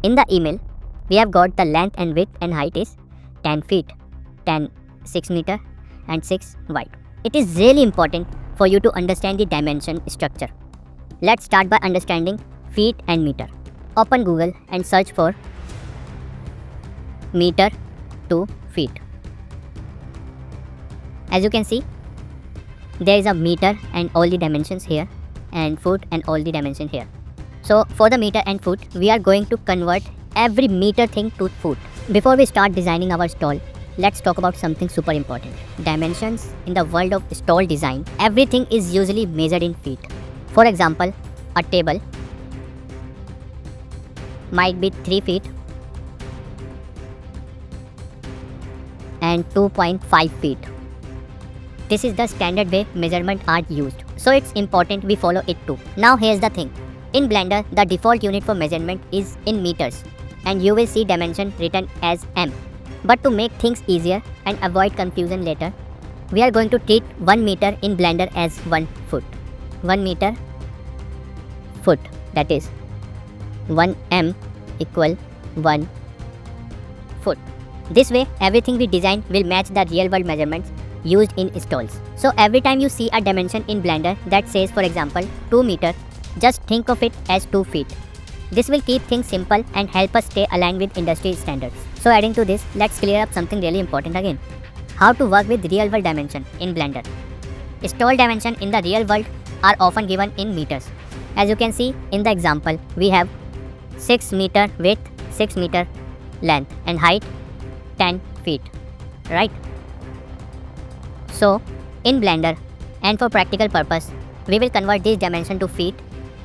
In the email, we have got the length and width and height is 10 feet, 10 6 meter and 6 wide. It is really important for you to understand the dimension structure. Let's start by understanding feet and meter. Open Google and search for meter to feet. As you can see, there is a meter and all the dimensions here, and foot and all the dimension here. So for the meter and foot, we are going to convert every meter thing to foot. Before we start designing our stall, let's talk about something super important. Dimensions. In the world of stall design, everything is usually measured in feet. For example, a table might be 3 feet and 2.5 feet. This is the standard way measurements are used, so it's important we follow it too. Now here's the thing. In Blender, the default unit for measurement is in meters, and you will see dimension written as m. But to make things easier and avoid confusion later, we are going to treat 1 meter in Blender as 1 foot. 1 meter foot, that is 1 m equal 1 foot. This way, everything we design will match the real world measurements used in stalls. So every time you see a dimension in Blender that says, for example, 2 meter, just think of it as 2 feet. This will keep things simple and help us stay aligned with industry standards. So adding to this, let's clear up something really important again. How to work with real world dimension in Blender. Stall dimension in the real world are often given in meters. As you can see in the example, we have 6 meter width, 6 meter length and height 10 feet, right? So in Blender, and for practical purpose, we will convert this dimension to feet,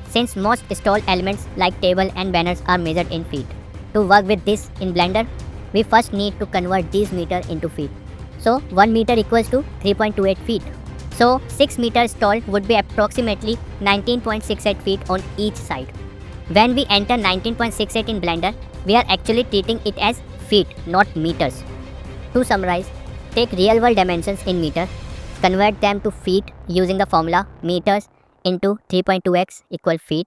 since most stall elements like table and banners are measured in feet. To work with this in Blender, we first need to convert these meter into feet. So 1 meter equals to 3.28 feet. So 6 meter stall would be approximately 19.68 feet on each side. When we enter 19.68 in Blender, we are actually treating it as feet, not meters. To summarize, take real world dimensions in meter, convert them to feet using the formula meters into 3.2x equal feet.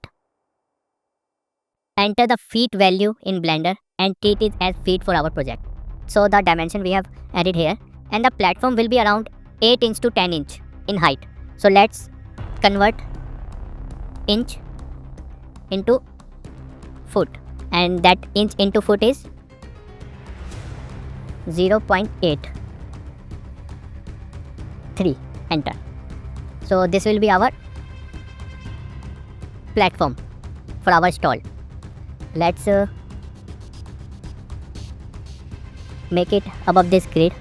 Enter the feet value in Blender and treat it as feet for our project. So the dimension we have added here, and the platform will be around 8 inch to 10 inch in height. So let's convert inch into foot, and that inch into foot is 0.83. Enter. So this will be our platform for our stall. Let's make it above this grid.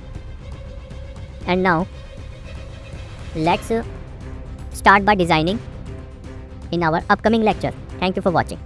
And now let's start by designing in our upcoming lecture. Thank you for watching.